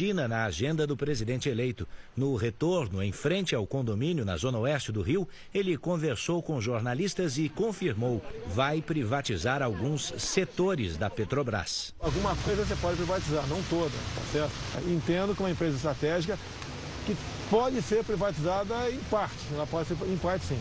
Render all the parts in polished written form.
na agenda do presidente eleito. No retorno, em frente ao condomínio na zona oeste do Rio, ele conversou com jornalistas e confirmou: vai privatizar alguns setores da Petrobras. Alguma coisa você pode privatizar, não toda, tá certo? Entendo que uma empresa estratégica que pode ser privatizada em parte, ela pode ser em parte sim.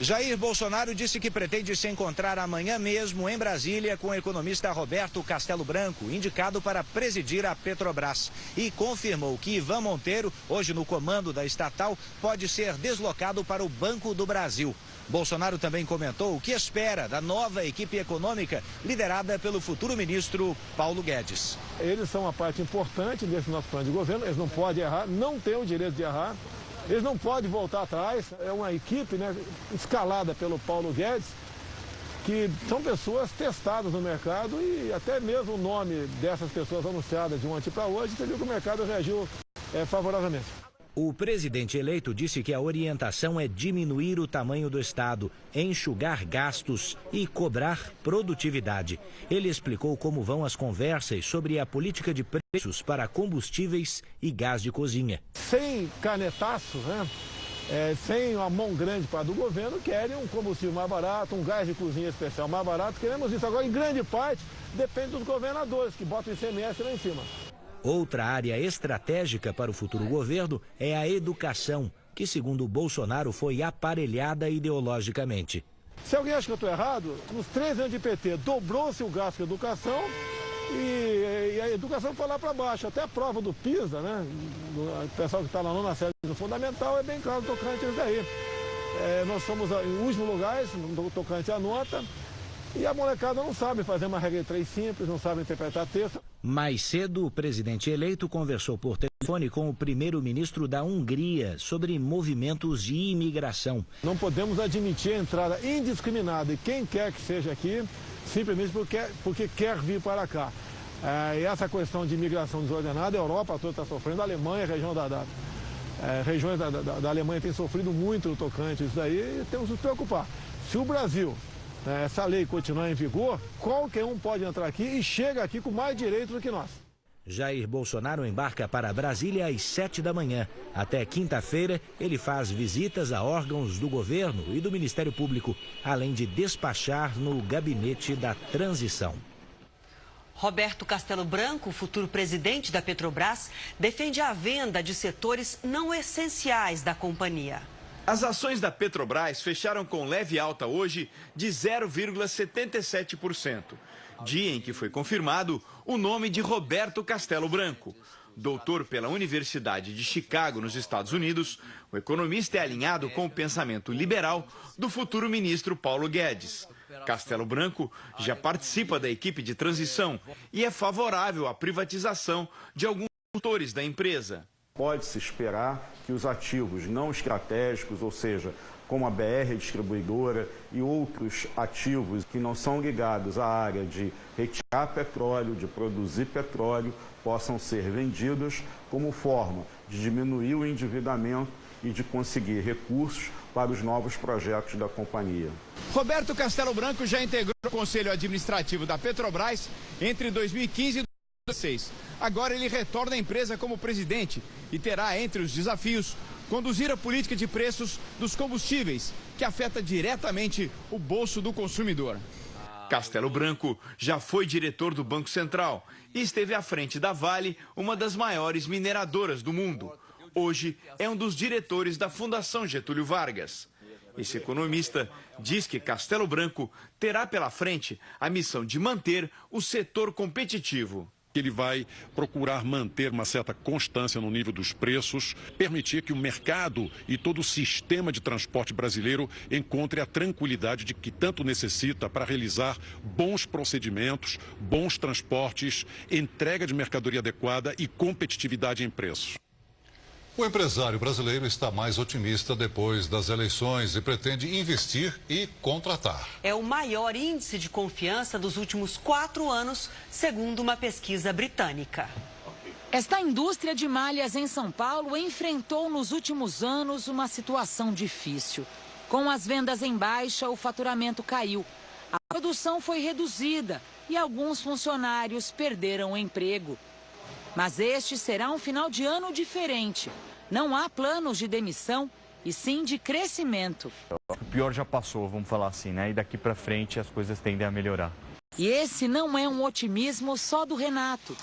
Jair Bolsonaro disse que pretende se encontrar amanhã mesmo em Brasília com o economista Roberto Castelo Branco, indicado para presidir a Petrobras. E confirmou que Ivan Monteiro, hoje no comando da estatal, pode ser deslocado para o Banco do Brasil. Bolsonaro também comentou o que espera da nova equipe econômica liderada pelo futuro ministro Paulo Guedes. Eles são uma parte importante desse nosso plano de governo, eles não podem errar, não têm o direito de errar. Eles não podem voltar atrás, é uma equipe, né, escalada pelo Paulo Guedes, que são pessoas testadas no mercado e até mesmo o nome dessas pessoas anunciadas de ontem para hoje, você viu que o mercado reagiu favoravelmente. O presidente eleito disse que a orientação é diminuir o tamanho do Estado, enxugar gastos e cobrar produtividade. Ele explicou como vão as conversas sobre a política de preços para combustíveis e gás de cozinha. Sem canetaço, né? Sem uma mão grande para do governo, querem um combustível mais barato, um gás de cozinha especial mais barato. Queremos isso. Agora, em grande parte, depende dos governadores, que botam o ICMS lá em cima. Outra área estratégica para o futuro governo é a educação, que, segundo Bolsonaro, foi aparelhada ideologicamente. Se alguém acha que eu estou errado, nos 3 anos de PT dobrou-se o gasto com a educação e a educação foi lá para baixo. Até a prova do PISA, né? O pessoal que está lá na série do fundamental é bem claro tocante isso daí. Nós somos em último lugar, no tocante à nota. E a molecada não sabe fazer uma regra de 3 simples, não sabe interpretar texto. Mais cedo, o presidente eleito conversou por telefone com o primeiro-ministro da Hungria sobre movimentos de imigração. Não podemos admitir a entrada indiscriminada de quem quer que seja aqui, simplesmente porque quer vir para cá. E essa questão de imigração desordenada, a Europa toda está sofrendo, a Alemanha, a região regiões da Alemanha têm sofrido muito no tocante isso daí, e temos que nos preocupar. Se o Brasil, essa lei continuar em vigor, qualquer um pode entrar aqui e chega aqui com mais direitos do que nós. Jair Bolsonaro embarca para Brasília às 7 da manhã. Até quinta-feira, ele faz visitas a órgãos do governo e do Ministério Público, além de despachar no gabinete da transição. Roberto Castelo Branco, futuro presidente da Petrobras, defende a venda de setores não essenciais da companhia. As ações da Petrobras fecharam com leve alta hoje de 0,77%, dia em que foi confirmado o nome de Roberto Castelo Branco. Doutor pela Universidade de Chicago, nos Estados Unidos, o economista é alinhado com o pensamento liberal do futuro ministro Paulo Guedes. Castelo Branco já participa da equipe de transição e é favorável à privatização de alguns setores da empresa. Pode-se esperar que os ativos não estratégicos, ou seja, como a BR Distribuidora e outros ativos que não são ligados à área de retirar petróleo, de produzir petróleo, possam ser vendidos como forma de diminuir o endividamento e de conseguir recursos para os novos projetos da companhia. Roberto Castelo Branco já integrou o Conselho Administrativo da Petrobras entre 2015 e 2016. Agora ele retorna à empresa como presidente e terá entre os desafios conduzir a política de preços dos combustíveis, que afeta diretamente o bolso do consumidor. Castelo Branco já foi diretor do Banco Central e esteve à frente da Vale, uma das maiores mineradoras do mundo. Hoje é um dos diretores da Fundação Getúlio Vargas. Esse economista diz que Castelo Branco terá pela frente a missão de manter o setor competitivo. Ele vai procurar manter uma certa constância no nível dos preços, permitir que o mercado e todo o sistema de transporte brasileiro encontre a tranquilidade de que tanto necessita para realizar bons procedimentos, bons transportes, entrega de mercadoria adequada e competitividade em preços. O empresário brasileiro está mais otimista depois das eleições e pretende investir e contratar. É o maior índice de confiança dos últimos 4 anos, segundo uma pesquisa britânica. Esta indústria de malhas em São Paulo enfrentou nos últimos anos uma situação difícil. Com as vendas em baixa, o faturamento caiu. A produção foi reduzida e alguns funcionários perderam o emprego. Mas este será um final de ano diferente. Não há planos de demissão, e sim de crescimento. O pior já passou, vamos falar assim, né? E daqui para frente as coisas tendem a melhorar. E esse não é um otimismo só do Renato.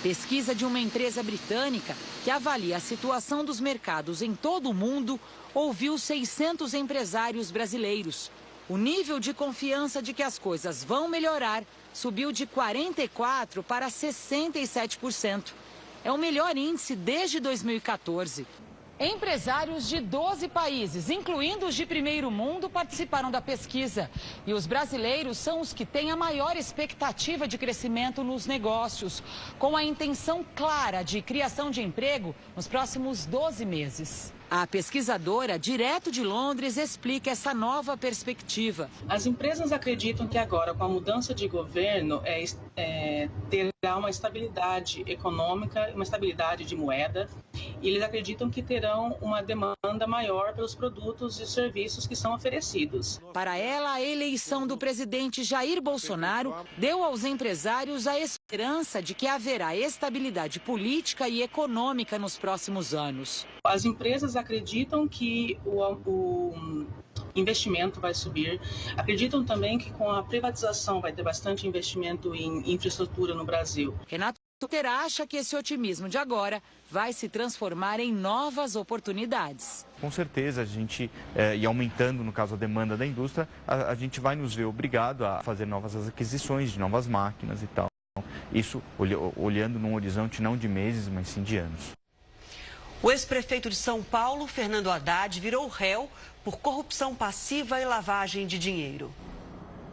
Pesquisa de uma empresa britânica que avalia a situação dos mercados em todo o mundo ouviu 600 empresários brasileiros. O nível de confiança de que as coisas vão melhorar subiu de 44% para 67%. É o melhor índice desde 2014. Empresários de 12 países, incluindo os de primeiro mundo, participaram da pesquisa. E os brasileiros são os que têm a maior expectativa de crescimento nos negócios, com a intenção clara de criação de emprego nos próximos 12 meses. A pesquisadora, direto de Londres, explica essa nova perspectiva. As empresas acreditam que agora, com a mudança de governo, terá uma estabilidade econômica, uma estabilidade de moeda, e eles acreditam que terão uma demanda maior pelos produtos e serviços que são oferecidos. Para ela, a eleição do presidente Jair Bolsonaro deu aos empresários a esperança de que haverá estabilidade política e econômica nos próximos anos. As empresas acreditam que o investimento vai subir, acreditam também que com a privatização vai ter bastante investimento em infraestrutura no Brasil. Renato acha que esse otimismo de agora vai se transformar em novas oportunidades. Com certeza, a gente, e aumentando, no caso, a demanda da indústria, a gente vai nos ver obrigado a fazer novas aquisições de novas máquinas e tal. Isso olhando num horizonte não de meses, mas sim de anos. O ex-prefeito de São Paulo, Fernando Haddad, virou réu por corrupção passiva e lavagem de dinheiro.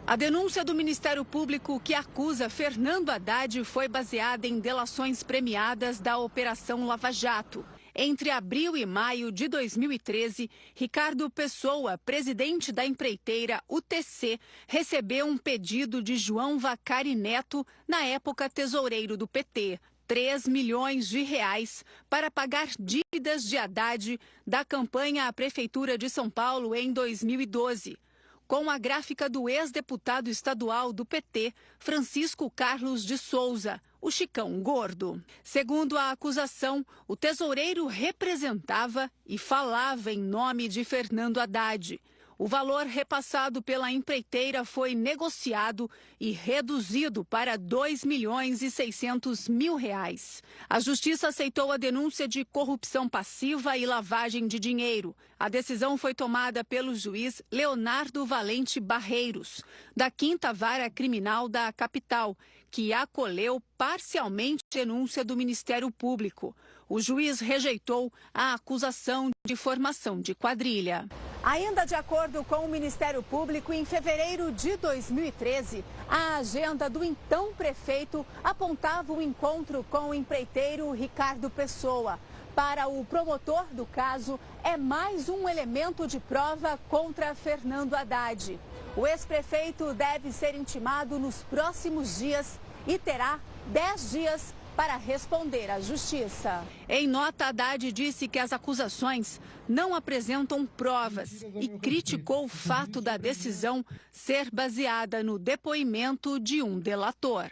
A denúncia do Ministério Público que acusa Fernando Haddad foi baseada em delações premiadas da Operação Lava Jato. Entre abril e maio de 2013, Ricardo Pessoa, presidente da empreiteira UTC, recebeu um pedido de João Vacari Neto, na época tesoureiro do PT, 3 milhões de reais para pagar dívidas de Haddad da campanha à Prefeitura de São Paulo em 2012. Com a gráfica do ex-deputado estadual do PT, Francisco Carlos de Souza, o Chicão Gordo. Segundo a acusação, o tesoureiro representava e falava em nome de Fernando Haddad. O valor repassado pela empreiteira foi negociado e reduzido para 2 milhões e 600 mil reais. A Justiça aceitou a denúncia de corrupção passiva e lavagem de dinheiro. A decisão foi tomada pelo juiz Leonardo Valente Barreiros, da 5ª Vara Criminal da capital, que acolheu parcialmente a denúncia do Ministério Público. O juiz rejeitou a acusação de formação de quadrilha. Ainda de acordo com o Ministério Público, em fevereiro de 2013, a agenda do então prefeito apontava o encontro com o empreiteiro Ricardo Pessoa. Para o promotor do caso, é mais um elemento de prova contra Fernando Haddad. O ex-prefeito deve ser intimado nos próximos dias e terá 10 dias para responder à Justiça. Em nota, Haddad disse que as acusações não apresentam provas e criticou o fato da decisão ser baseada no depoimento de um delator.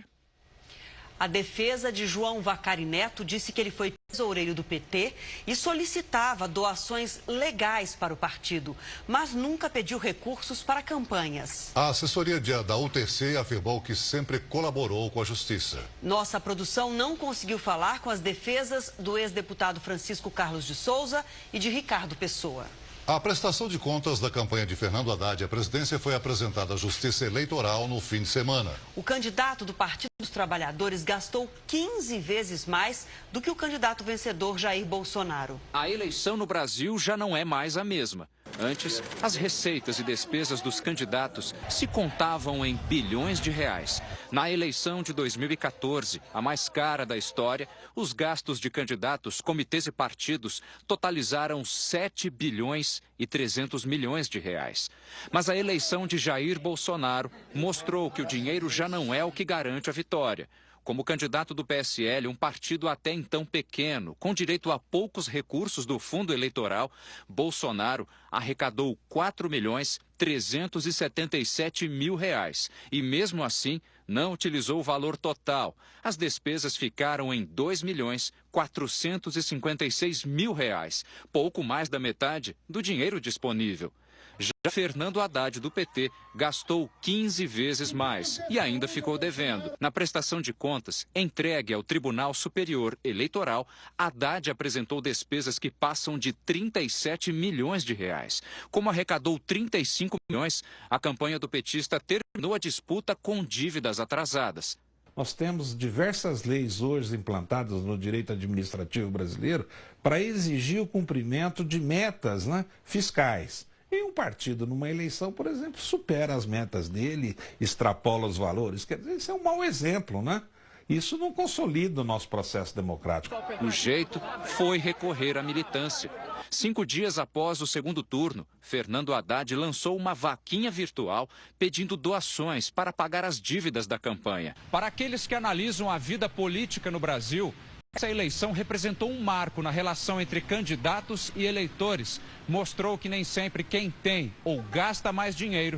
A defesa de João Vacari Neto disse que ele foi tesoureiro do PT e solicitava doações legais para o partido, mas nunca pediu recursos para campanhas. A assessoria da UTC afirmou que sempre colaborou com a Justiça. Nossa produção não conseguiu falar com as defesas do ex-deputado Francisco Carlos de Souza e de Ricardo Pessoa. A prestação de contas da campanha de Fernando Haddad à presidência foi apresentada à Justiça Eleitoral no fim de semana. O candidato do Partido dos Trabalhadores gastou 15 vezes mais do que o candidato vencedor Jair Bolsonaro. A eleição no Brasil já não é mais a mesma. Antes, as receitas e despesas dos candidatos se contavam em bilhões de reais. Na eleição de 2014, a mais cara da história, os gastos de candidatos, comitês e partidos totalizaram 7 bilhões e 300 milhões de reais. Mas a eleição de Jair Bolsonaro mostrou que o dinheiro já não é o que garante a vitória. Como candidato do PSL, um partido até então pequeno, com direito a poucos recursos do fundo eleitoral, Bolsonaro arrecadou 4 milhões 377 mil reais. E mesmo assim, não utilizou o valor total. As despesas ficaram em R$ 2.456.000, pouco mais da metade do dinheiro disponível. Já Fernando Haddad, do PT, gastou 15 vezes mais e ainda ficou devendo. Na prestação de contas entregue ao Tribunal Superior Eleitoral, Haddad apresentou despesas que passam de 37 milhões de reais. Como arrecadou 35 milhões, a campanha do petista terminou a disputa com dívidas atrasadas. Nós temos diversas leis hoje implantadas no direito administrativo brasileiro para exigir o cumprimento de metas, né, fiscais. E um partido, numa eleição, por exemplo, supera as metas dele, extrapola os valores. Quer dizer, isso é um mau exemplo, né? Isso não consolida o nosso processo democrático. O jeito foi recorrer à militância. 5 dias após o segundo turno, Fernando Haddad lançou uma vaquinha virtual pedindo doações para pagar as dívidas da campanha. Para aqueles que analisam a vida política no Brasil, essa eleição representou um marco na relação entre candidatos e eleitores. Mostrou que nem sempre quem tem ou gasta mais dinheiro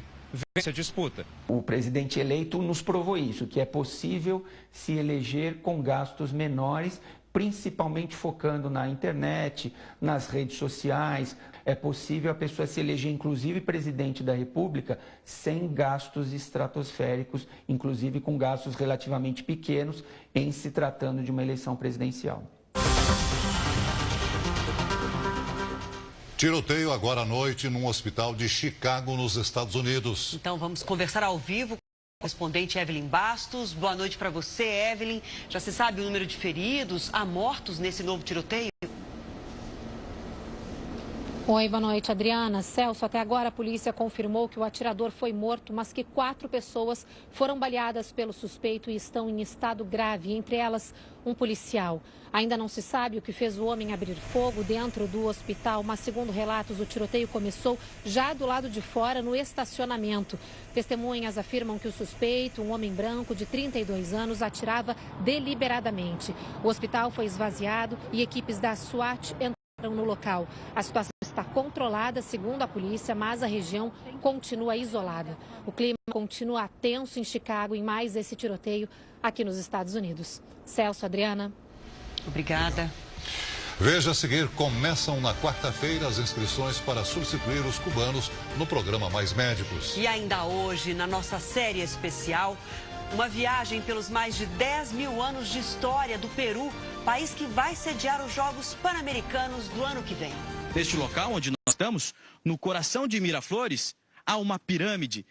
vence a disputa. O presidente eleito nos provou isso, que é possível se eleger com gastos menores, principalmente focando na internet, nas redes sociais. É possível a pessoa se eleger, inclusive presidente da República, sem gastos estratosféricos, inclusive com gastos relativamente pequenos, em se tratando de uma eleição presidencial. Tiroteio agora à noite num hospital de Chicago, nos Estados Unidos. Então vamos conversar ao vivo com a correspondente Evelyn Bastos. Boa noite para você, Evelyn. Já se sabe o número de feridos, há mortos nesse novo tiroteio? Oi, boa noite, Adriana. Celso, até agora a polícia confirmou que o atirador foi morto, mas que 4 pessoas foram baleadas pelo suspeito e estão em estado grave, entre elas um policial. Ainda não se sabe o que fez o homem abrir fogo dentro do hospital, mas segundo relatos, o tiroteio começou já do lado de fora, no estacionamento. Testemunhas afirmam que o suspeito, um homem branco de 32 anos, atirava deliberadamente. O hospital foi esvaziado e equipes da SWAT entraram no local. A situação está controlada, segundo a polícia, mas a região continua isolada. O clima continua tenso em Chicago em mais esse tiroteio aqui nos Estados Unidos. Celso, Adriana. Obrigada. Veja a seguir, começam na quarta-feira as inscrições para substituir os cubanos no programa Mais Médicos. E ainda hoje, na nossa série especial, uma viagem pelos mais de 10 mil anos de história do Peru, país que vai sediar os Jogos Pan-Americanos do ano que vem. Neste local onde nós estamos, no coração de Miraflores, há uma pirâmide